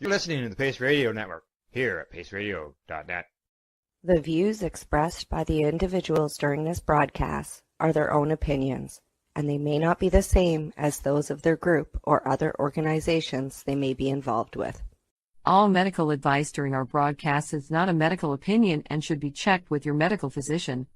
You're listening to the Pace Radio Network here at paceradio.net. The views expressed by the individuals during this broadcast are their own opinions, and they may not be the same as those of their group or other organizations they may be involved with. All medical advice during our broadcast is not a medical opinion and should be checked with your medical physician.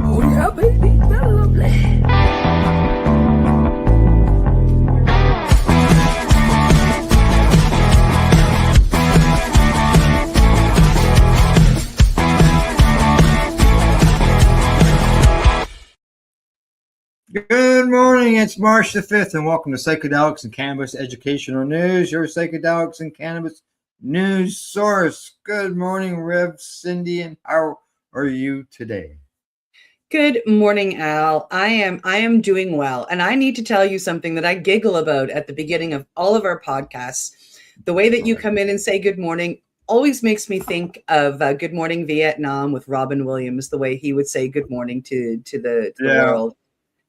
Oh yeah, baby, that's lovely. Good morning, it's March the 5th, and welcome to Psychedelics and Cannabis Educational News, your Psychedelics and Cannabis news source. Good morning, Rev, Cindy, and how are you today? Good morning, Al. I am doing well, and I need to tell you something that I giggle about at the beginning of all of our podcasts. The way that you come in and say good morning always makes me think of Good Morning Vietnam with Robin Williams, the way he would say good morning to the world.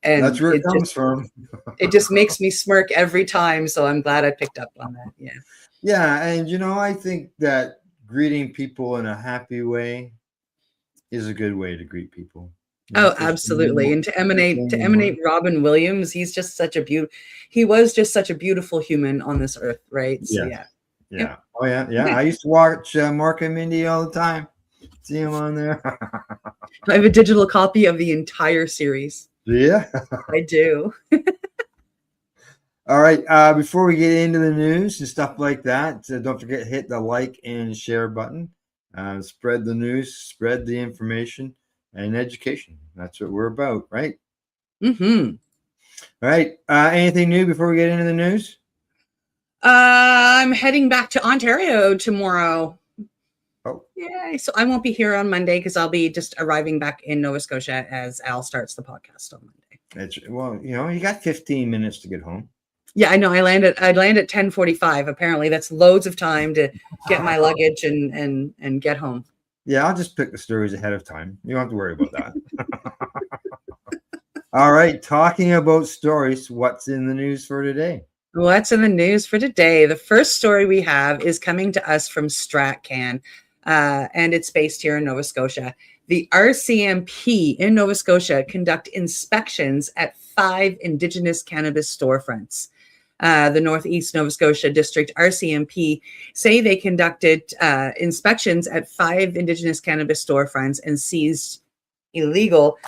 And that's where it comes from. It just makes me smirk every time, so I'm glad I picked up on that. Yeah. Yeah, and I think that greeting people in a happy way is a good way to greet people. Oh, absolutely. And to emanate Robin Williams, he was just such a beautiful human on this earth, right? So, yeah. Yep. Oh, yeah. I used to watch Mark and Mindy all the time. See him on there. I have a digital copy of the entire series. Yeah. I do. All right. Before we get into the news and stuff like that, don't forget to hit the like and share button. Spread the news, spread the information and education. That's what we're about, right? Mm-hmm. All right. Anything new before we get into the news? I'm heading back to Ontario tomorrow. Oh. Yeah. So I won't be here on Monday because I'll be just arriving back in Nova Scotia as Al starts the podcast on Monday. You got 15 minutes to get home. Yeah, I know. I land at 10:45. Apparently, that's loads of time to get my luggage and get home. Yeah, I'll just pick the stories ahead of time. You don't have to worry about that. All right, talking about stories, what's in the news for today? What's in the news for today? The first story we have is coming to us from StratCan, and it's based here in Nova Scotia. The RCMP in Nova Scotia conduct inspections at 5 Indigenous cannabis storefronts. The Northeast Nova Scotia District RCMP say they conducted inspections at 5 Indigenous cannabis storefronts and seized illegal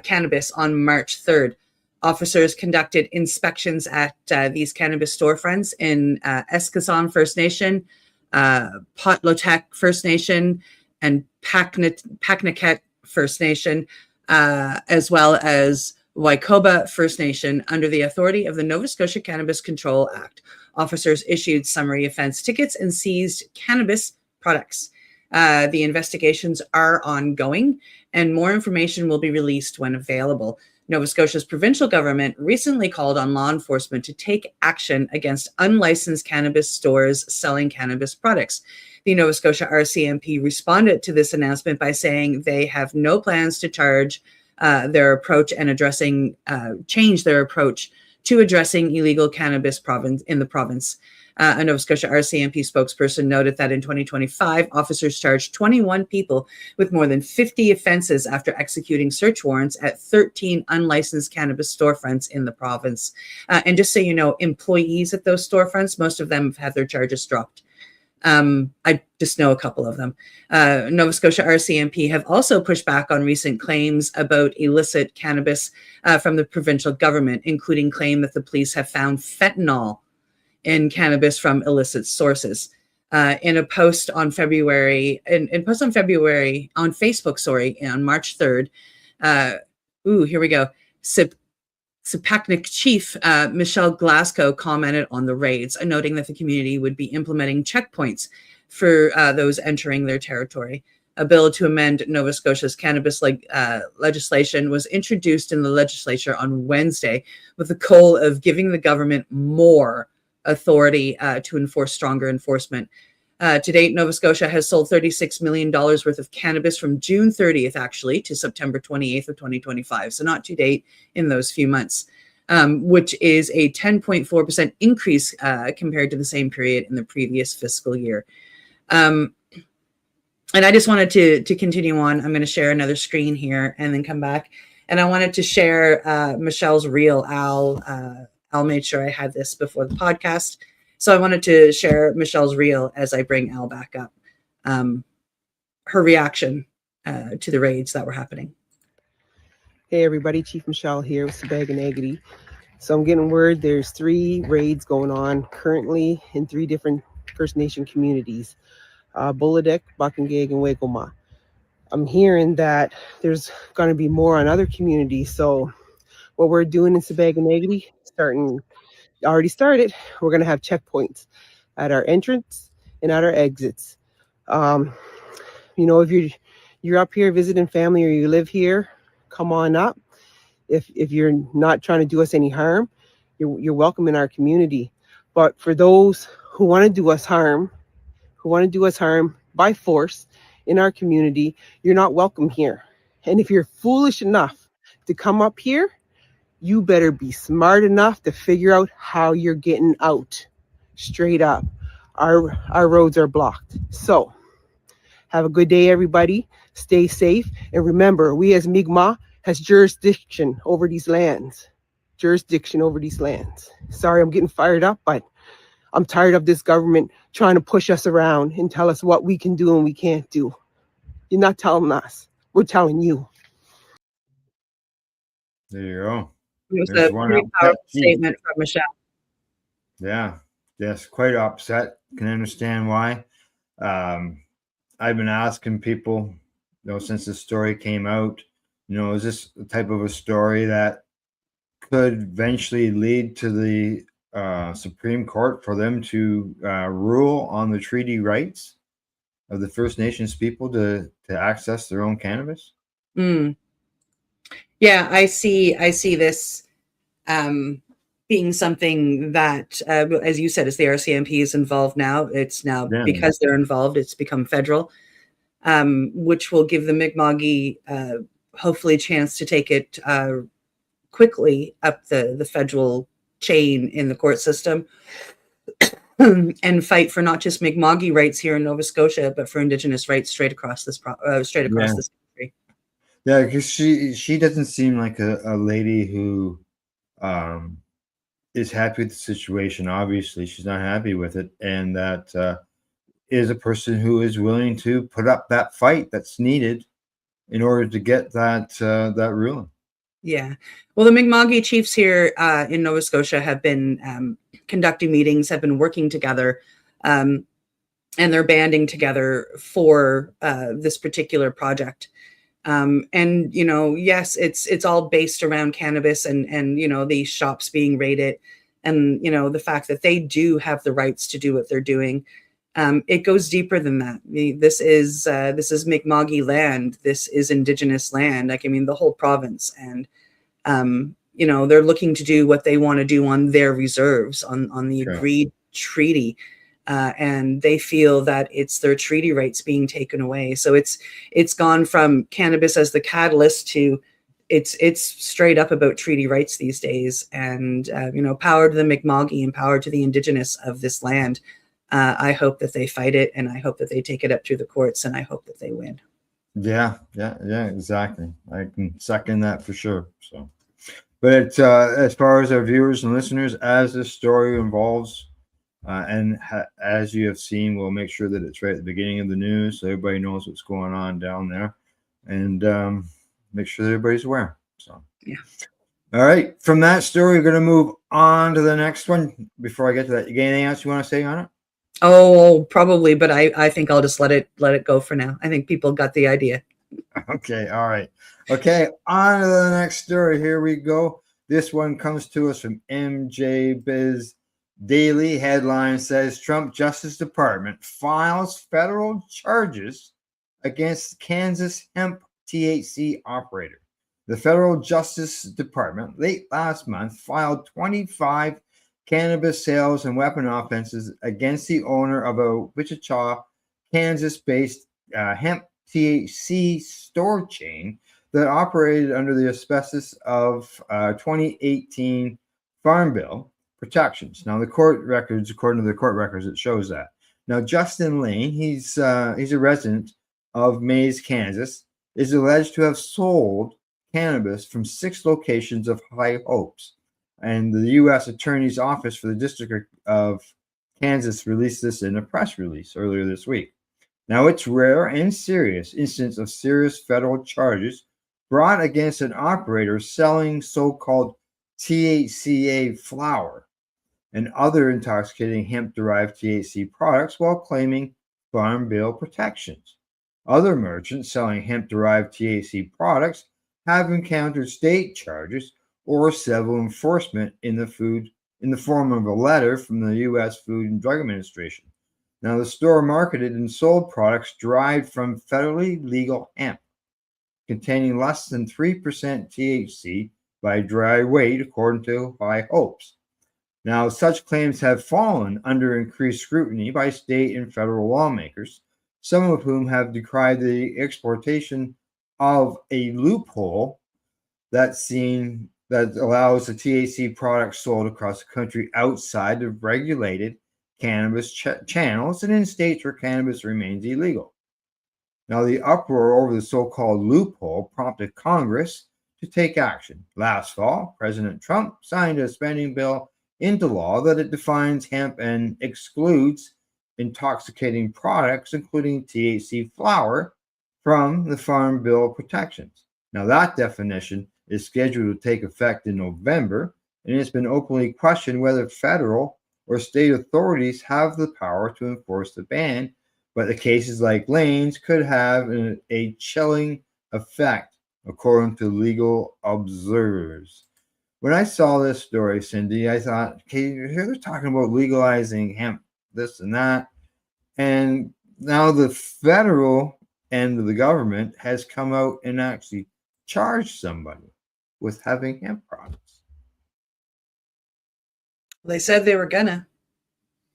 cannabis on March 3rd. Officers conducted inspections at these cannabis storefronts in Eskasson First Nation, Potlotek First Nation, and Paknaket First Nation, as well as Waikoba First Nation under the authority of the Nova Scotia Cannabis Control Act. Officers issued summary offense tickets and seized cannabis products. The investigations are ongoing, and more information will be released when available. Nova Scotia's provincial government recently called on law enforcement to take action against unlicensed cannabis stores selling cannabis products. The Nova Scotia RCMP responded to this announcement by saying they have no plans to change their approach to addressing illegal cannabis in the province. A Nova Scotia RCMP spokesperson noted that in 2025, officers charged 21 people with more than 50 offenses after executing search warrants at 13 unlicensed cannabis storefronts in the province. And just so you know, employees at those storefronts, most of them have had their charges dropped. I just know a couple of them. Nova Scotia RCMP have also pushed back on recent claims about illicit cannabis from the provincial government, including claim that the police have found fentanyl in cannabis from illicit sources. In a post on February, on Facebook, on March 3rd, here we go. Sapaknik chief Michelle Glasgow commented on the raids, noting that the community would be implementing checkpoints for those entering their territory. A bill to amend Nova Scotia's cannabis legislation was introduced in the legislature on Wednesday with the goal of giving the government more authority to enforce stronger enforcement. To date, Nova Scotia has sold $36 million worth of cannabis from June 30th, actually, to September 28th of 2025. So not to date in those few months, which is a 10.4% increase compared to the same period in the previous fiscal year. And I just wanted to continue on. I'm going to share another screen here and then come back. And I wanted to share Michelle's reel. Al made sure I had this before the podcast. So I wanted to share Michelle's reel as I bring Al back up. Her reaction to the raids that were happening. Hey everybody, Chief Michelle here with Sabag. So I'm getting word there's 3 raids going on currently in 3 different First Nation communities, Bulladek, Bakangeg, and Wegoma. I'm hearing that there's going to be more on other communities. So what we're doing in Sabag already started, we're going to have checkpoints at our entrance and at our exits. If you're up here visiting family or you live here, come on up. If you're not trying to do us any harm, you're welcome in our community. But for those who want to do us harm by force in our community, you're not welcome here. And if you're foolish enough to come up here, you better be smart enough to figure out how you're getting out. Straight up. Our roads are blocked. So have a good day, everybody. Stay safe. And remember, we as Mi'kmaq has jurisdiction over these lands. Sorry, I'm getting fired up, but I'm tired of this government trying to push us around and tell us what we can do and we can't do. You're not telling us. We're telling you. There you go. It was a pretty powerful statement from Michelle. Yeah. Yes, quite upset. Can understand why. I've been asking people, since this story came out, is this the type of a story that could eventually lead to the Supreme Court for them to rule on the treaty rights of the First Nations people to access their own cannabis? Yeah, I see this being something that, as you said, as the RCMP is involved now, it's now because they're involved, it's become federal, which will give the Mi'kmaq hopefully a chance to take it quickly up the federal chain in the court system and fight for not just Mi'kmaq rights here in Nova Scotia, but for Indigenous rights straight across this country. Yeah, because she doesn't seem like a lady who is happy with the situation. Obviously, she's not happy with it, and that is a person who is willing to put up that fight that's needed in order to get that ruling. Yeah. Well, the Mi'kmaq chiefs here in Nova Scotia have been conducting meetings, have been working together, and they're banding together for this particular project. And yes, it's all based around cannabis and these shops being raided, and the fact that they do have the rights to do what they're doing. It goes deeper than that. This is Mi'kmaq land. This is Indigenous land. The whole province, and they're looking to do what they want to do on their reserves, on the agreed treaty. And they feel that it's their treaty rights being taken away. So it's gone from cannabis as the catalyst to it's straight up about treaty rights these days. And power to the Mi'kmaq and power to the Indigenous of this land. I hope that they fight it, and I hope that they take it up through the courts, and I hope that they win. Yeah, exactly. I can second that for sure. So, but as far as our viewers and listeners, as this story involves. And as you have seen, we'll make sure that it's right at the beginning of the news so everybody knows what's going on down there, and make sure that everybody's aware. So, yeah. All right. From that story, we're going to move on to the next one. Before I get to that, you got anything else you want to say on it? Oh, probably, but I think I'll just let it go for now. I think people got the idea. Okay. All right. Okay. On to the next story. Here we go. This one comes to us from MJ Biz Daily. Headline says Trump Justice Department files federal charges against Kansas hemp THC operator. The federal Justice Department late last month filed 25 cannabis sales and weapon offenses against the owner of a Wichita, Kansas-based hemp THC store chain that operated under the auspices of 2018 Farm Bill protections. Now, the court records, according to the court records, it shows that. Now, Justin Lane, he's a resident of Mays, Kansas, is alleged to have sold cannabis from 6 locations of High Hopes. And the U.S. Attorney's Office for the District of Kansas released this in a press release earlier this week. Now, it's rare and serious instance of serious federal charges brought against an operator selling so-called THCA flower and other intoxicating hemp-derived THC products while claiming Farm Bill protections. Other merchants selling hemp-derived THC products have encountered state charges or civil enforcement in the form of a letter from the U.S. Food and Drug Administration. Now, the store marketed and sold products derived from federally legal hemp, containing less than 3% THC by dry weight, according to High Hopes. Now, such claims have fallen under increased scrutiny by state and federal lawmakers, some of whom have decried the exploitation of a loophole that allows the THC products sold across the country outside of regulated cannabis channels and in states where cannabis remains illegal. Now, the uproar over the so-called loophole prompted Congress to take action. Last fall, President Trump signed a spending bill into law that it defines hemp and excludes intoxicating products, including THC flower, from the Farm Bill protections. Now, that definition is scheduled to take effect in November, and it's been openly questioned whether federal or state authorities have the power to enforce the ban, but the cases like Lane's could have a chilling effect, according to legal observers. When I saw this story, Cindy, I thought, okay, here they're talking about legalizing hemp, this and that, and now the federal end of the government has come out and actually charged somebody with having hemp products. They said they were gonna.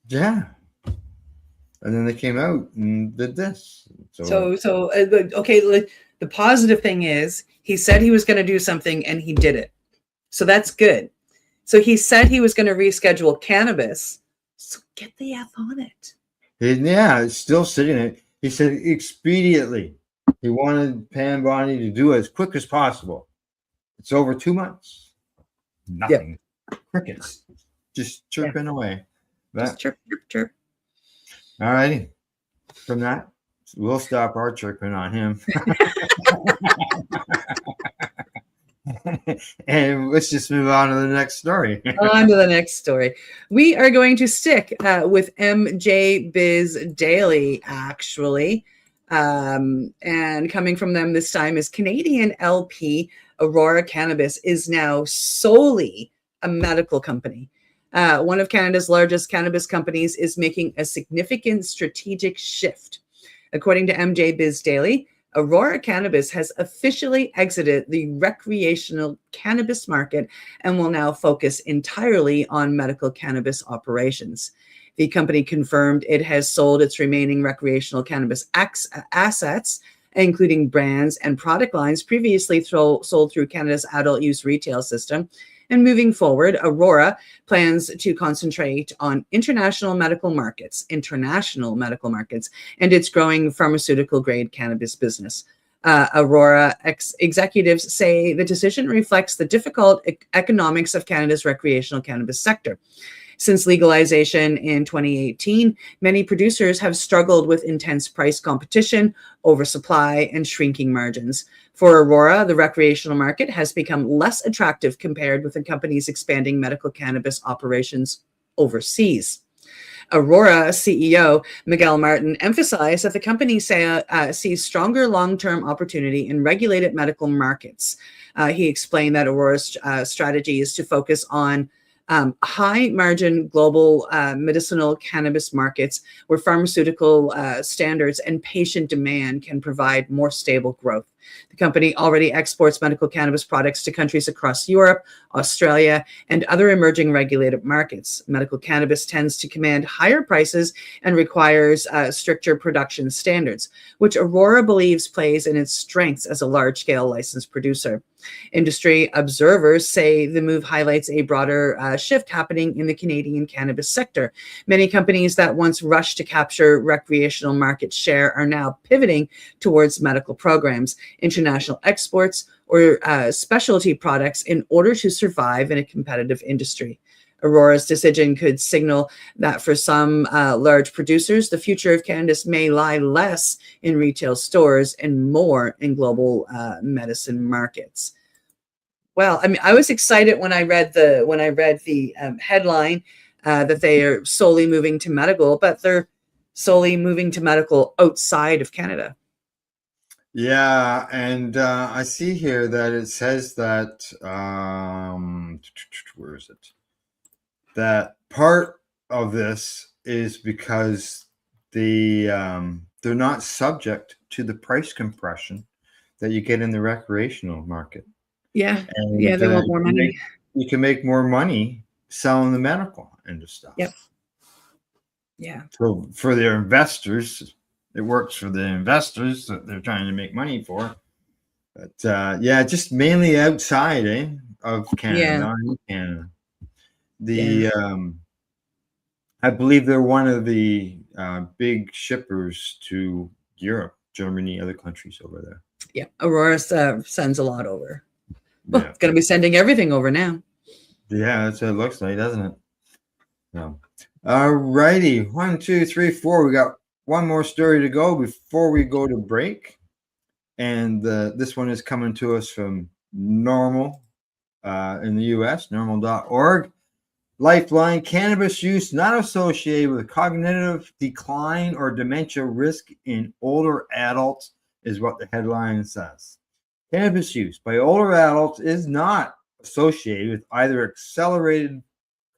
Yeah. And then they came out and did this. So okay, the positive thing is he said he was going to do something and he did it. So that's good. So he said he was going to reschedule cannabis. So get the F on it. Yeah, it's still sitting there. He said expediently. He wanted Pam Bondi to do it as quick as possible. It's over 2 months. Nothing. Yep. Crickets. Just chirping away. Just chirp, chirp, chirp. All righty. From that, we'll stop our chirping on him. And let's just move on to the next story. On to the next story. We are going to stick with MJ Biz Daily, actually. And coming from them this time is Canadian LP Aurora Cannabis is now solely a medical company. One of Canada's largest cannabis companies is making a significant strategic shift. According to MJ Biz Daily, Aurora Cannabis has officially exited the recreational cannabis market and will now focus entirely on medical cannabis operations. The company confirmed it has sold its remaining recreational cannabis assets, including brands and product lines previously sold through Canada's adult use retail system. And moving forward, Aurora plans to concentrate on international medical markets, and its growing pharmaceutical-grade cannabis business. Aurora executives say the decision reflects the difficult economics of Canada's recreational cannabis sector. Since legalization in 2018, many producers have struggled with intense price competition, oversupply, and shrinking margins. For Aurora, the recreational market has become less attractive compared with the company's expanding medical cannabis operations overseas. Aurora CEO Miguel Martin emphasized that the company sees stronger long-term opportunity in regulated medical markets. He explained that Aurora's strategy is to focus on high-margin global medicinal cannabis markets where pharmaceutical standards and patient demand can provide more stable growth. The company already exports medical cannabis products to countries across Europe, Australia, and other emerging regulated markets. Medical cannabis tends to command higher prices and requires stricter production standards, which Aurora believes plays in its strengths as a large-scale licensed producer. Industry observers say the move highlights a broader shift happening in the Canadian cannabis sector. Many companies that once rushed to capture recreational market share are now pivoting towards medical programs, international exports, or specialty products in order to survive in a competitive industry. Aurora's decision could signal that for some large producers, the future of cannabis may lie less in retail stores and more in global medicine markets. Well, I mean, I was excited when I read the headline that they are solely moving to medical, but they're solely moving to medical outside of Canada. Yeah, and I see here that it says that where is it? That part of this is because they're not subject to the price compression that you get in the recreational market. Yeah, And yeah, they want more money. You can make more money selling the medical and stuff. Yep. Yeah. So for their investors, it works for the investors that they're trying to make money for. But yeah, just mainly outside of Canada, Yeah. not in Canada. I believe they're one of the big shippers to Europe, Germany, other countries over there. Yeah, Aurora sends a lot over. Well, Yeah. it's going to be sending everything over now. Yeah, that's what it looks like, doesn't it? No. All righty. 1, 2, 3, 4. We got one more story to go before we go to break. And this one is coming to us from Normal in the U.S., normal.org. Lifeline: cannabis use not associated with cognitive decline or dementia risk in older adults is what the headline says. Cannabis use by older adults is not associated with either accelerated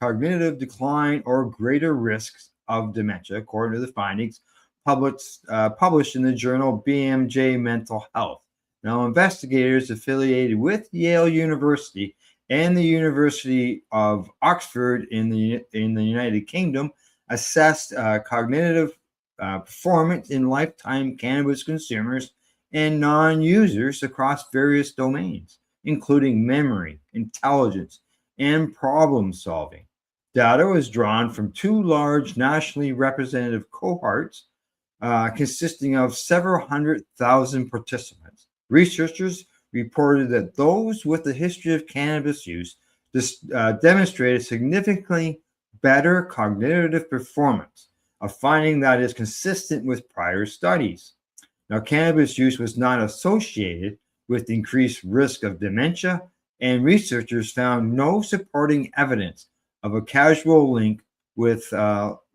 cognitive decline or greater risks of dementia, according to the findings published in the journal BMJ Mental Health. Now, investigators affiliated with Yale University and the University of Oxford in the United Kingdom assessed cognitive performance in lifetime cannabis consumers and non-users across various domains, including memory, intelligence, and problem solving. Data was drawn from 2 large nationally representative cohorts consisting of several 100,000 participants. Researchers reported that those with a history of cannabis use demonstrated significantly better cognitive performance, a finding that is consistent with prior studies. Now, cannabis use was not associated with increased risk of dementia, and researchers found no supporting evidence of a causal link with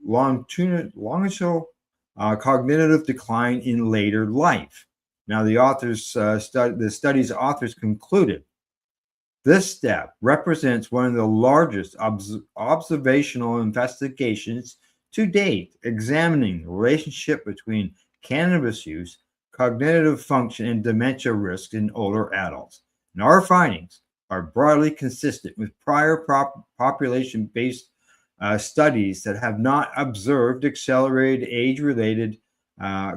longitudinal cognitive decline in later life. Now, the study's authors concluded this step represents one of the largest observational investigations to date, examining the relationship between cannabis use, cognitive function, and dementia risk in older adults. And our findings are broadly consistent with prior population-based studies that have not observed accelerated age-related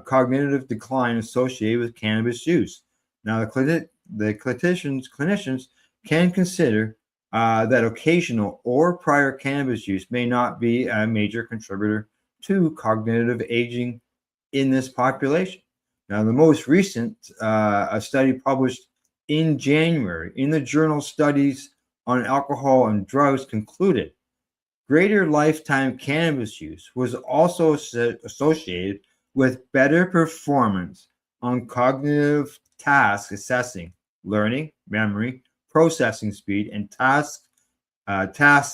cognitive decline associated with cannabis use. Now, the clinicians can consider that occasional or prior cannabis use may not be a major contributor to cognitive aging in this population. Now, the most recent a study published in January in the journal Studies on Alcohol and Drugs concluded greater lifetime cannabis use was also associated with better performance on cognitive task assessing, learning, memory, processing speed, and task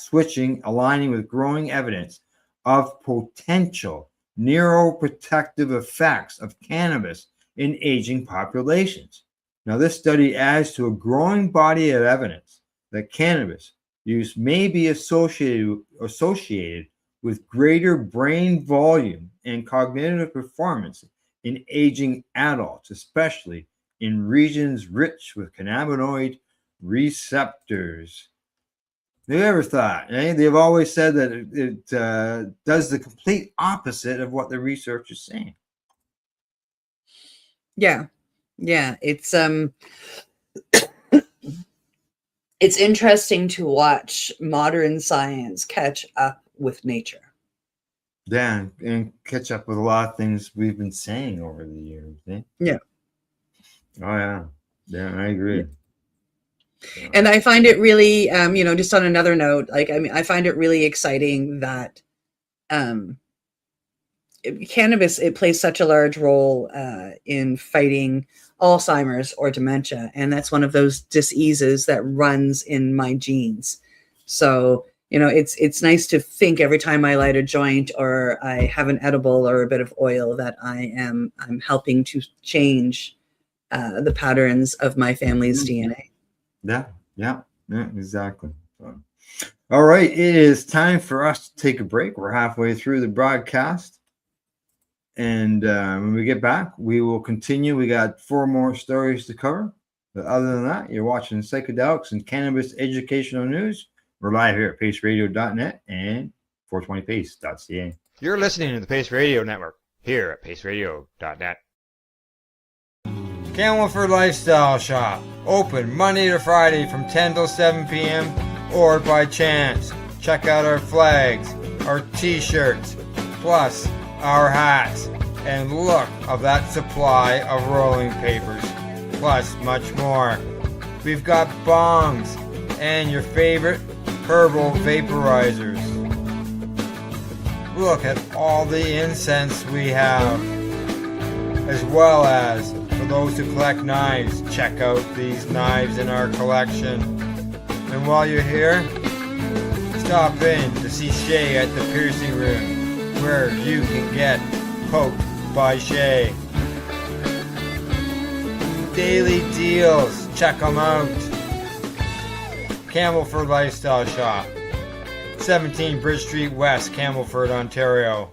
switching, aligning with growing evidence of potential neuroprotective effects of cannabis in aging populations. Now, this study adds to a growing body of evidence that cannabis use may be associated with greater brain volume and cognitive performance in aging adults, especially in regions rich with cannabinoid receptors. Who ever thought? They've always said that it does the complete opposite of what the research is saying. Yeah. It's interesting to watch modern science catch up with nature. Yeah, and catch up with a lot of things we've been saying over the years. Yeah. Oh yeah. Yeah, I agree. Yeah. And I find it really, just on another note, I find it really exciting that cannabis, it plays such a large role in fighting Alzheimer's or dementia. And that's one of those diseases that runs in my genes. So, it's nice to think every time I light a joint or I have an edible or a bit of oil that I'm helping to change the patterns of my family's DNA. Yeah, exactly. So, all right, it is time for us to take a break. We're halfway through the broadcast. And when we get back, we will continue. We got 4 more stories to cover. But other than that, you're watching Psychedelics and Cannabis Educational News. We're live here at paceradio.net and 420pace.ca. You're listening to the Pace Radio Network here at paceradio.net. Campbellford Lifestyle Shop. Open Monday to Friday from 10 till 7 p.m. or by chance. Check out our flags, our t-shirts, plus our hats, and look of that supply of rolling papers, plus much more. We've got bongs and your favorite herbal vaporizers. Look at all the incense we have, as well as for those who collect knives, check out these knives in our collection. And while you're here, stop in to see Shay at the piercing room, where you can get poked by Shay. Daily deals, check them out. Campbellford Lifestyle Shop, 17 Bridge Street West, Campbellford, Ontario.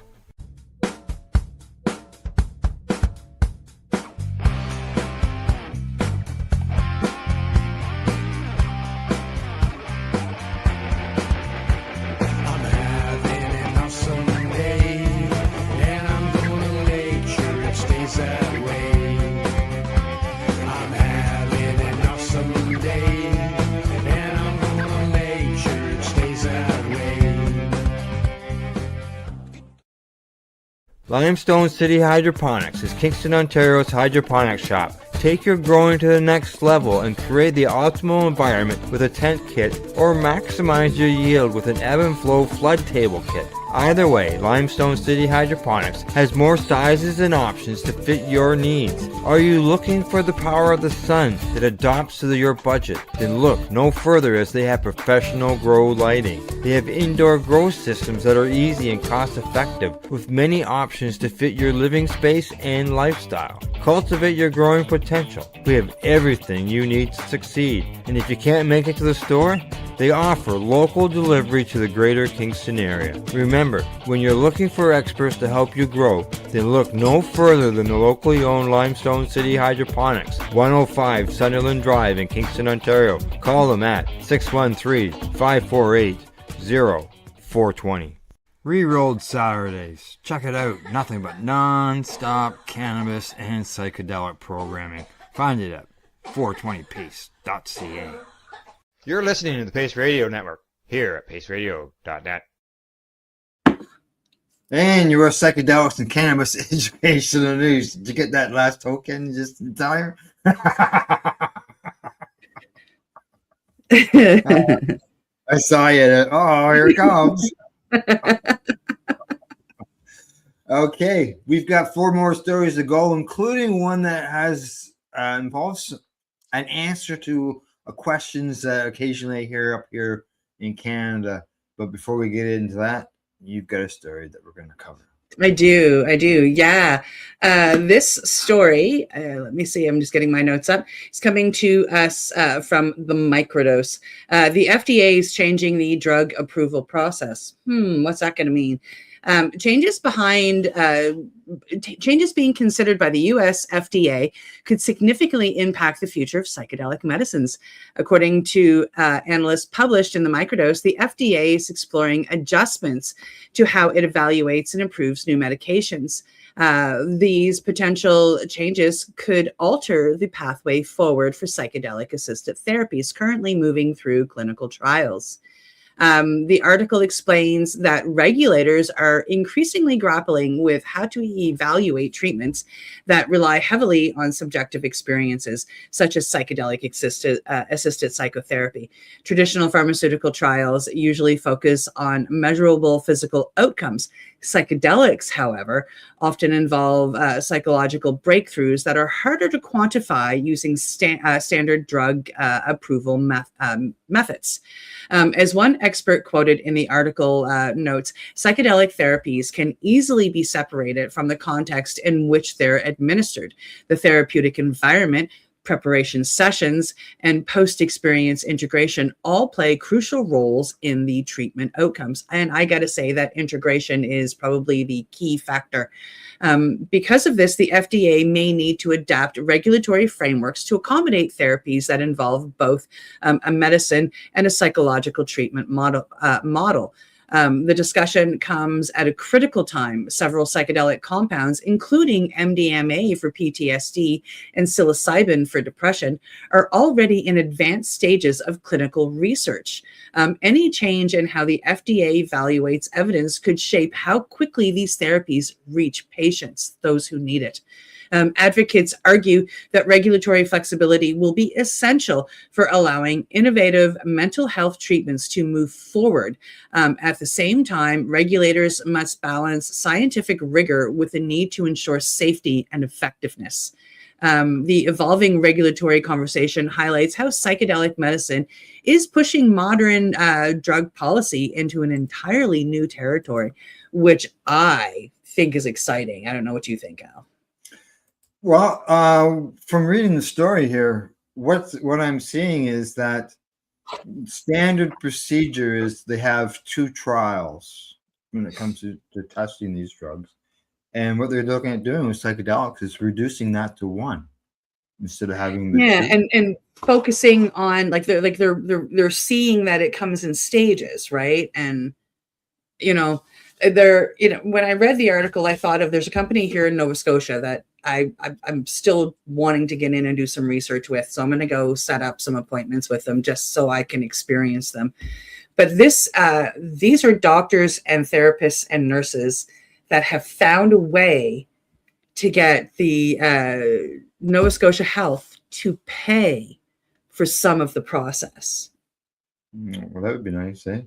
Limestone City Hydroponics is Kingston, Ontario's hydroponics shop. Take your growing to the next level and create the optimal environment with a tent kit, or maximize your yield with an ebb and flow flood table kit. Either way, Limestone City Hydroponics has more sizes and options to fit your needs. Are you looking for the power of the sun that adapts to your budget? Then look no further, as they have professional grow lighting. They have indoor grow systems that are easy and cost effective, with many options to fit your living space and lifestyle. Cultivate your growing potential. We have everything you need to succeed. And if you can't make it to the store, they offer local delivery to the greater Kingston area. Remember, when you're looking for experts to help you grow, then look no further than the locally owned Limestone City Hydroponics, 105 Sunderland Drive in Kingston, Ontario. Call them at 613-548-0420. Rerolled Saturdays. Check it out. Nothing but non-stop cannabis and psychedelic programming. Find it at 420pace.ca. You're listening to the Pace Radio Network here at paceradio.net. And you're Psychedelics and Cannabis Educational News. Did you get that last token just in time? I saw you. Oh, here it comes. Okay, we've got 4 more stories to go, including one that has involves an answer to questions that occasionally I hear up here in Canada. But before we get into that, you've got a story that we're going to cover. I do. Yeah. This story, let me see, I'm just getting my notes up. It's coming to us from the microdose. The FDA is changing the drug approval process. What's that going to mean? Changes being considered by the US FDA could significantly impact the future of psychedelic medicines. According to analysts published in the microdose, the FDA is exploring adjustments to how it evaluates and approves new medications. These potential changes could alter the pathway forward for psychedelic-assisted therapies currently moving through clinical trials. The article explains that regulators are increasingly grappling with how to evaluate treatments that rely heavily on subjective experiences, such as psychedelic-assisted psychotherapy. Traditional pharmaceutical trials usually focus on measurable physical outcomes. Psychedelics, however, often involve psychological breakthroughs that are harder to quantify using standard drug approval methods. As one expert quoted in the article notes, psychedelic therapies can easily be separated from the context in which they're administered. The therapeutic environment, preparation sessions, and post-experience integration all play crucial roles in the treatment outcomes. And I got to say that integration is probably the key factor. Because of this, the FDA may need to adapt regulatory frameworks to accommodate therapies that involve both a medicine and a psychological treatment model. The discussion comes at a critical time. Several psychedelic compounds, including MDMA for PTSD and psilocybin for depression, are already in advanced stages of clinical research. Any change in how the FDA evaluates evidence could shape how quickly these therapies reach patients, those who need it. Advocates argue that regulatory flexibility will be essential for allowing innovative mental health treatments to move forward. At the same time, regulators must balance scientific rigor with the need to ensure safety and effectiveness. The evolving regulatory conversation highlights how psychedelic medicine is pushing modern drug policy into an entirely new territory, which I think is exciting. I don't know what you think, Al. Well, from reading the story here, what I'm seeing is that standard procedure is they have 2 trials when it comes to testing these drugs. And what they're looking at doing with psychedelics is reducing that to 1 instead of having the 2. and focusing on they're seeing that it comes in stages, right? And when I read the article, I thought of there's a company here in Nova Scotia that I'm still wanting to get in and do some research with. So I'm going to go set up some appointments with them just so I can experience them. But these are doctors and therapists and nurses that have found a way to get the Nova Scotia Health to pay for some of the process. Well, that would be nice, eh?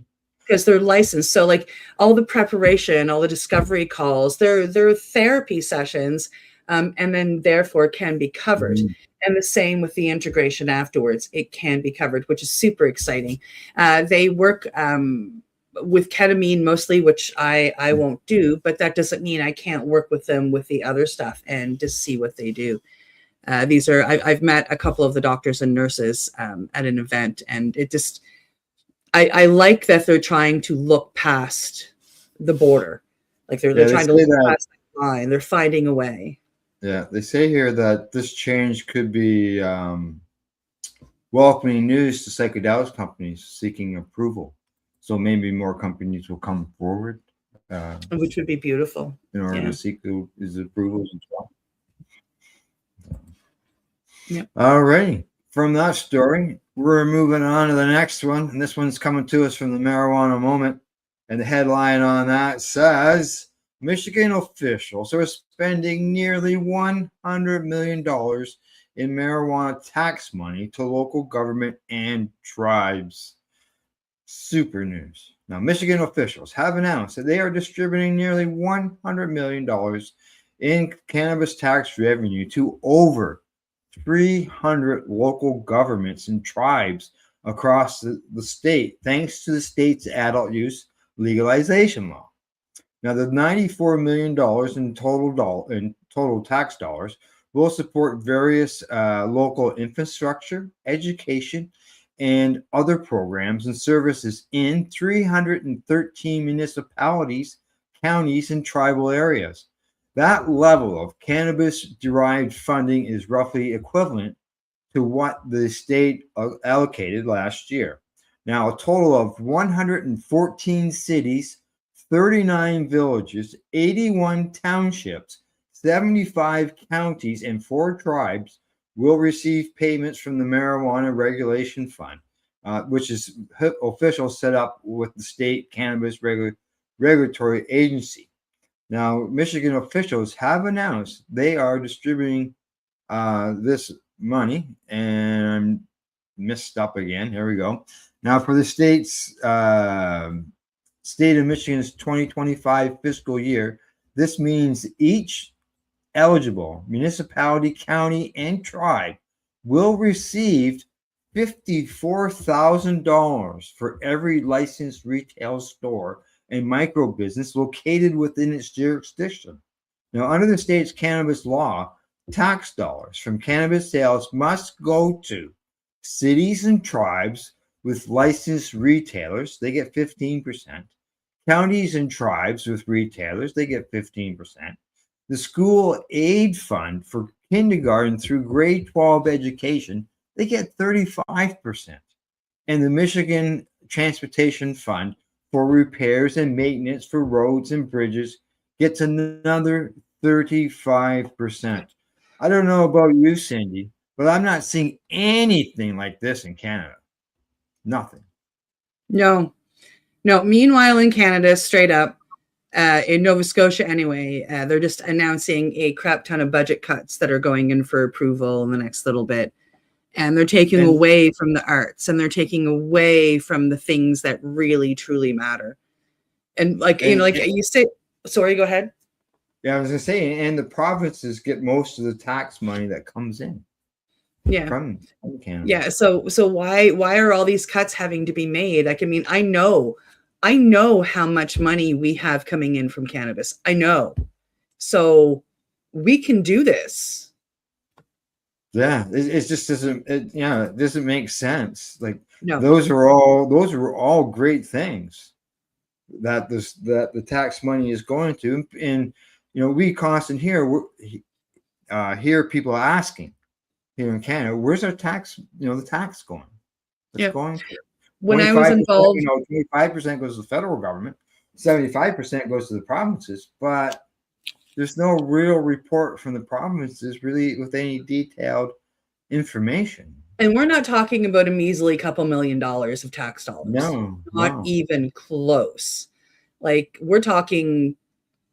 Because they're licensed. So like all the preparation, all the discovery calls, they're therapy sessions, and then therefore can be covered. And the same with the integration afterwards, it can be covered, which is super exciting. They work with ketamine mostly, which I won't do, but that doesn't mean I can't work with them with the other stuff and just see what they do. I've met a couple of the doctors and nurses at an event, and it just, I like that they're trying to look past the border. Like they're trying to look past the line. They're finding a way. Yeah, they say here that this change could be welcoming news to psychedelics companies seeking approval. So maybe more companies will come forward. Which would be beautiful. In order to seek these approvals as well. Yep. All righty. From that story, we're moving on to the next one. And this one's coming to us from the Marijuana Moment. And the headline on that says, Michigan officials are spending nearly $100 million in marijuana tax money to local government and tribes. Super news. Now, Michigan officials have announced that they are distributing nearly $100 million in cannabis tax revenue to over 300 local governments and tribes across the state, thanks to the state's adult use legalization law. Now, the $94 million in total tax dollars will support various local infrastructure, education, and other programs and services in 313 municipalities, counties, and tribal areas. That level of cannabis-derived funding is roughly equivalent to what the state allocated last year. Now, a total of 114 cities, 39 villages, 81 townships, 75 counties, and 4 tribes will receive payments from the Marijuana Regulation Fund, which is official set up with the state cannabis regulatory agency. Now, Michigan officials have announced they are distributing this money, and I'm messed up again. Here we go. Now, for the state of Michigan's 2025 fiscal year, this means each eligible municipality, county, and tribe will receive $54,000 for every licensed retail store and micro business located within its jurisdiction. Now, under the state's cannabis law, tax dollars from cannabis sales must go to cities and tribes with licensed retailers. They get 15%. Counties and tribes with retailers, they get 15%. The school aid fund for kindergarten through grade 12 education, they get 35%. And the Michigan Transportation Fund for repairs and maintenance for roads and bridges gets another 35%. I don't know about you, Cindy, but I'm not seeing anything like this in Canada. Nothing. No. Meanwhile, in Canada, straight up, in Nova Scotia anyway, they're just announcing a crap ton of budget cuts that are going in for approval in the next little bit. And they're taking away from the arts, and they're taking away from the things that really, truly matter. And you say, sorry, go ahead. Yeah, I was going to say, and the provinces get most of the tax money that comes in. Yeah. From Canada. Yeah. So why are all these cuts having to be made? Like, I mean, I know how much money we have coming in from cannabis. I know. So we can do this. Yeah, it just doesn't. It doesn't make sense. Like, no, those are all great things that the tax money is going to. And we constantly hear people asking here in Canada, where's our tax? The tax going? It's going to. When I was involved, 25% goes to the federal government, 75% goes to the provinces, but there's no real report from the provinces really with any detailed information. And we're not talking about a measly couple $1 million of tax dollars. No, not even close. Like, we're talking,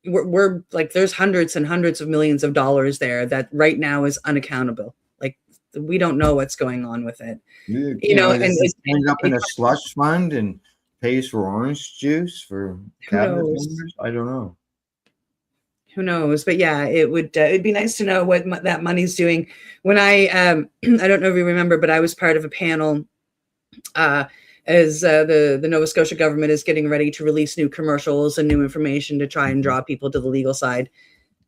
we're like, there's hundreds and hundreds of millions of dollars there that right now is unaccountable. Like, we don't know what's going on with it. And it ends up in a slush fund and pays for orange juice for cabinet members. I don't know. Who knows? But yeah, it'd be nice to know what that money's doing. When I don't know if you remember, but I was part of a panel as the Nova Scotia government is getting ready to release new commercials and new information to try and draw people to the legal side.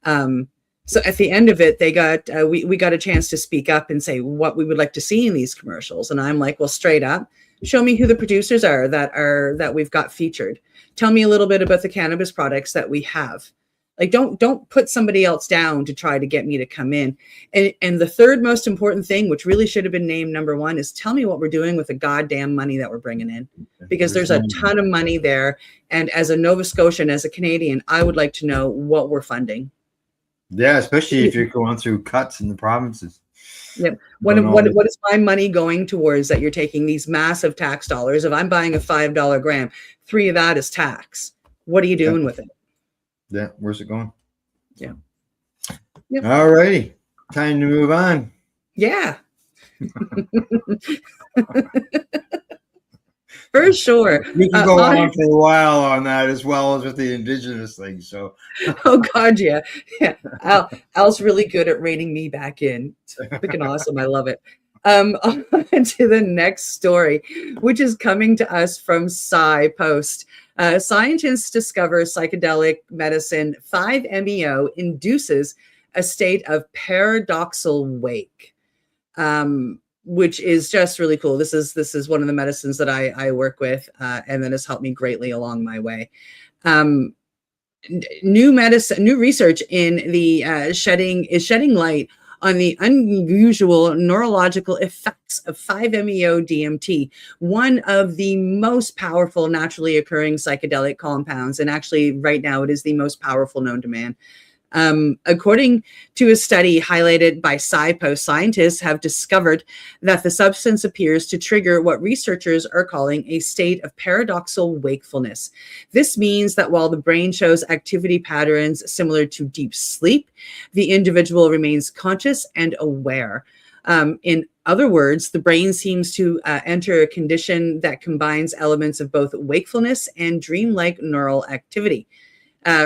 So at the end of it, they got we got a chance to speak up and say what we would like to see in these commercials. And I'm like, well, straight up, show me who the producers are that we've got featured. Tell me a little bit about the cannabis products that we have. Like, don't put somebody else down to try to get me to come in. And the third most important thing, which really should have been named number one, is tell me what we're doing with the goddamn money that we're bringing in, because there's a ton of money there. And as a Nova Scotian, as a Canadian, I would like to know what we're funding. Yeah, especially if you're going through cuts in the provinces. Yep. What is my money going towards that you're taking these massive tax dollars? If I'm buying a $5 gram, 3 of that is tax. What are you doing with it? Yeah, where's it going? Yeah. Yep. All righty. Time to move on. Yeah. For sure. We can go on for a while on that, as well as with the Indigenous thing. So oh God, yeah. Al's really good at reining me back in. It's freaking awesome. I love it. On to the next story, which is coming to us from SciPost. Scientists discover psychedelic medicine 5-MeO induces a state of paradoxal wake, which is just really cool. This is one of the medicines that I work with, and that has helped me greatly along my way. New research in the shedding light on the unusual neurological effects of 5-MeO DMT, one of the most powerful naturally occurring psychedelic compounds. And actually, right now, it is the most powerful known to man. According to a study highlighted by SciPost, scientists have discovered that the substance appears to trigger what researchers are calling a state of paradoxal wakefulness. This means that while the brain shows activity patterns similar to deep sleep, the individual remains conscious and aware. In other words, the brain seems to enter a condition that combines elements of both wakefulness and dreamlike neural activity.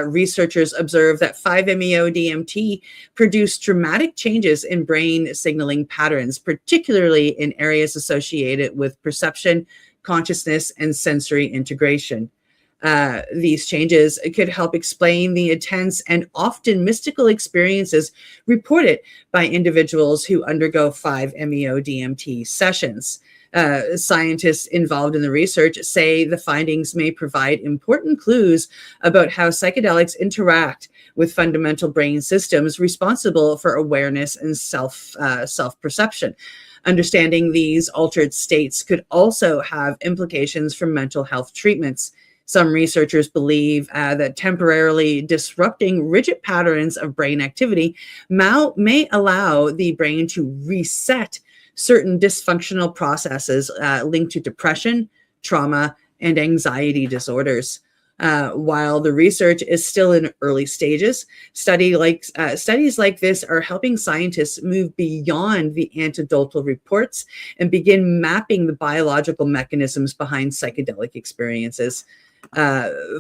Researchers observe that 5-MeO DMT produced dramatic changes in brain signaling patterns, particularly in areas associated with perception, consciousness, and sensory integration. These changes could help explain the intense and often mystical experiences reported by individuals who undergo 5-MeO DMT sessions. Scientists involved in the research say the findings may provide important clues about how psychedelics interact with fundamental brain systems responsible for awareness and self-perception. Understanding these altered states could also have implications for mental health treatments. Some researchers believe that temporarily disrupting rigid patterns of brain activity may allow the brain to reset certain dysfunctional processes linked to depression, trauma, and anxiety disorders. While the research is still in early stages, studies like this are helping scientists move beyond the anecdotal reports and begin mapping the biological mechanisms behind psychedelic experiences.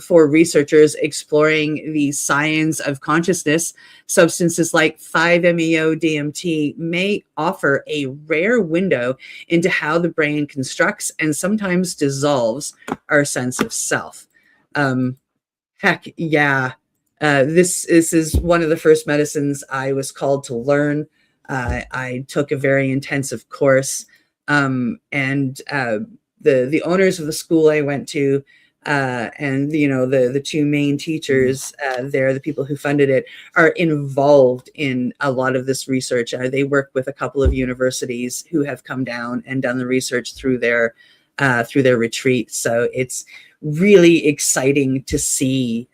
For researchers exploring the science of consciousness, substances like 5-MeO DMT may offer a rare window into how the brain constructs and sometimes dissolves our sense of self. Heck yeah. This is one of the first medicines I was called to learn. I took a very intensive course, and the owners of the school I went to, and the two main teachers there, the people who funded it, are involved in a lot of this research. They work with a couple of universities who have come down and done the research through their retreat. So it's really exciting to see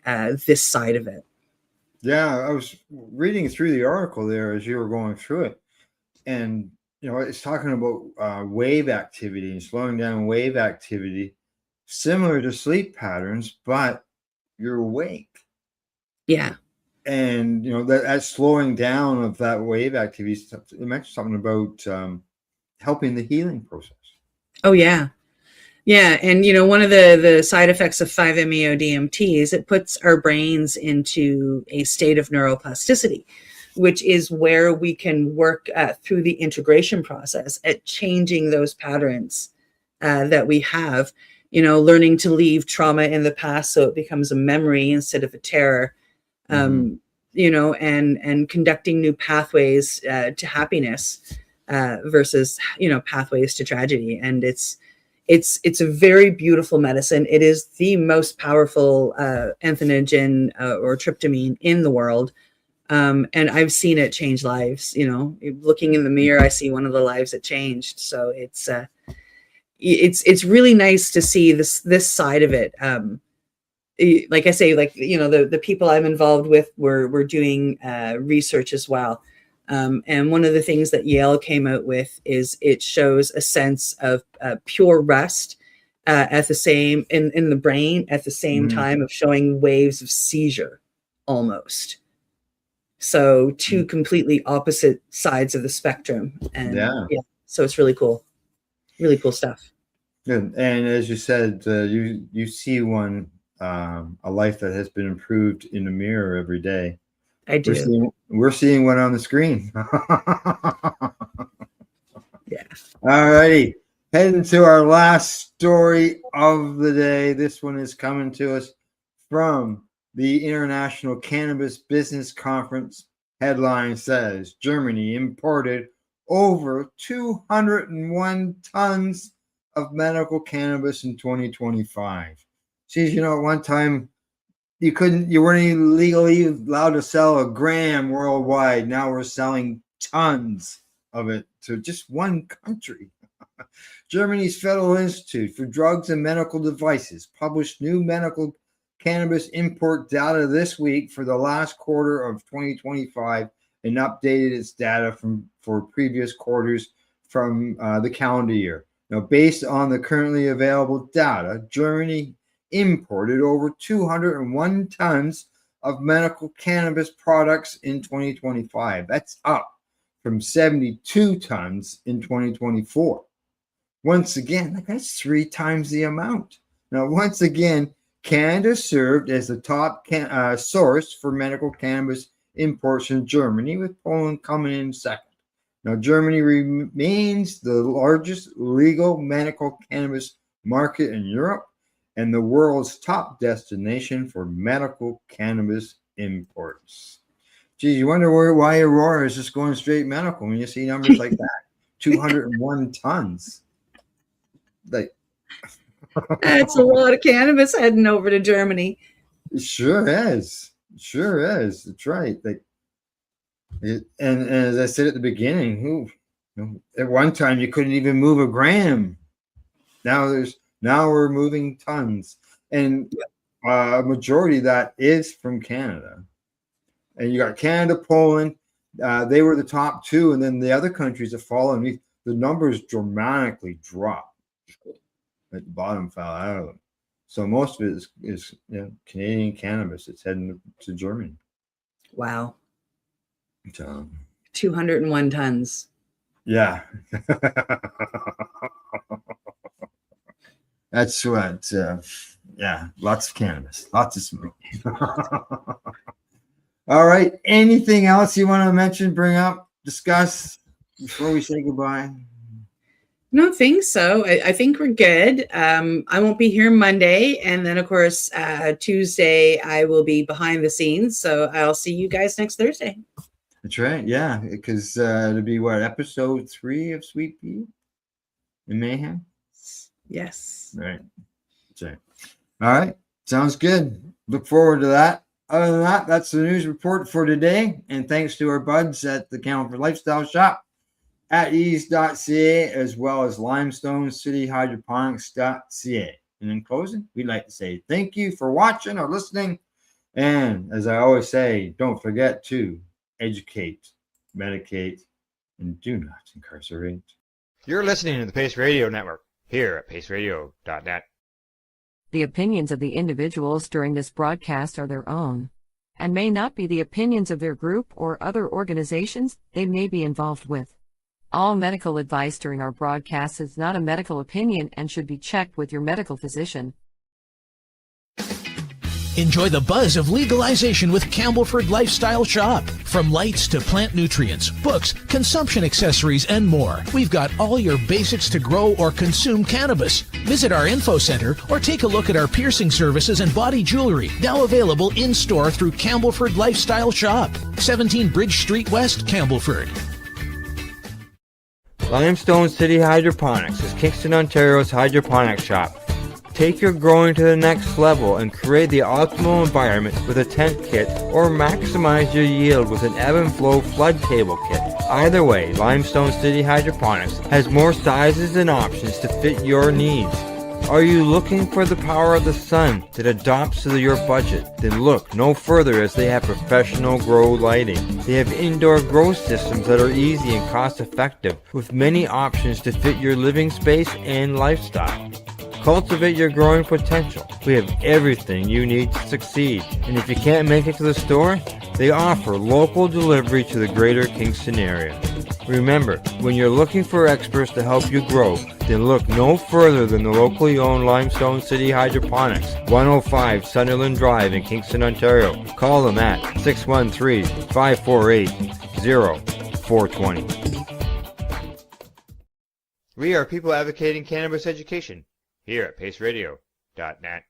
this side of it. Yeah, I was reading through the article there as you were going through it, and it's talking about wave activity and slowing down wave activity, similar to sleep patterns, but you're awake. Yeah. And that slowing down of that wave activity, it mentioned something about helping the healing process. Oh yeah. Yeah. And one of the side effects of 5-MeO DMT is it puts our brains into a state of neuroplasticity, which is where we can work through the integration process at changing those patterns that we have. Learning to leave trauma in the past so it becomes a memory instead of a terror, and conducting new pathways to happiness versus, pathways to tragedy. And it's a very beautiful medicine. It is the most powerful entheogen or tryptamine in the world. And I've seen it change lives. Looking in the mirror, I see one of the lives it changed. So it's really nice to see this side of it. Like I say, the people I'm involved with were doing research as well. And one of the things that Yale came out with is it shows a sense of pure rest at the same in the brain at the same time of showing waves of seizure almost. So two completely opposite sides of the spectrum. And so it's really cool. Really cool stuff. Good. And as you said, you see a life that has been improved in the mirror every day. I do. We're seeing one on the screen. Yeah. All righty. Heading to our last story of the day. This one is coming to us from the International Cannabis Business Conference. Headline says Germany imported over 201 tons of medical cannabis in 2025. Geez, you know, at one time you weren't even legally allowed to sell a gram worldwide. Now we're selling tons of it to just one country. Germany's Federal Institute for Drugs and Medical Devices published new medical cannabis import data this week for the last quarter of 2025 and updated its data for previous quarters from the calendar year. Now, based on the currently available data, Germany imported over 201 tons of medical cannabis products in 2025. That's up from 72 tons in 2024. Once again, that's 3 times the amount. Now, once again, Canada served as the top source for medical cannabis imports in Germany, with Poland coming in second. Now, Germany remains the largest legal medical cannabis market in Europe and the world's top destination for medical cannabis imports. Geez, you wonder why Aurora is just going straight medical when you see numbers like that. 201 tons. Like, That's a lot of cannabis heading over to Germany. it sure is. It sure is. That's right. Like, and as I said at the beginning, at one time you couldn't even move a gram. Now we're moving tons, and a majority of that is from Canada. And you got Canada, Poland. They were the top 2, and then the other countries have fallen. The numbers dramatically dropped. At the bottom fell out of them. So most of it is Canadian cannabis. It's heading to Germany. Wow. So, 201 tons. Yeah. That's what, lots of cannabis, lots of smoke. All right. Anything else you want to mention, bring up, discuss before we say goodbye? I don't think so. I think we're good. I won't be here Monday. And then, of course, Tuesday, I will be behind the scenes. So I'll see you guys next Thursday. That's right. Yeah. Because it'll be episode 3 of Sweet Pea in Mayhem? Yes. Right. That's right. All right. Sounds good. Look forward to that. Other than that, that's the news report for today. And thanks to our buds at the Campbellford Lifestyle Shop, At-Eze.ca, as well as Limestone City Hydroponics.ca. And in closing, we'd like to say thank you for watching or listening. And as I always say, don't forget to educate, medicate, and do not incarcerate. You're listening to the Pace Radio Network here at paceradio.net. The opinions of the individuals during this broadcast are their own, and may not be the opinions of their group or other organizations they may be involved with. All medical advice during our broadcast is not a medical opinion and should be checked with your medical physician. Enjoy the buzz of legalization with Campbellford Lifestyle Shop. From lights to plant nutrients, books, consumption accessories, and more, we've got all your basics to grow or consume cannabis. Visit our info center or take a look at our piercing services and body jewelry, now available in-store through Campbellford Lifestyle Shop, 17 Bridge Street West, Campbellford. Limestone City Hydroponics is Kingston, Ontario's hydroponics shop. Take your growing to the next level and create the optimal environment with a tent kit, or maximize your yield with an ebb and flow flood table kit. Either way, Limestone City Hydroponics has more sizes and options to fit your needs. Are you looking for the power of the sun that adapts to your budget? Then look no further, as they have professional grow lighting. They have indoor grow systems that are easy and cost effective, with many options to fit your living space and lifestyle. Cultivate your growing potential. We have everything you need to succeed. And if you can't make it to the store, they offer local delivery to the greater Kingston area. Remember, when you're looking for experts to help you grow, then look no further than the locally owned Limestone City Hydroponics, 105 Sunderland Drive in Kingston, Ontario. Call them at 613-548-0420. We are people advocating cannabis education here at paceradio.net.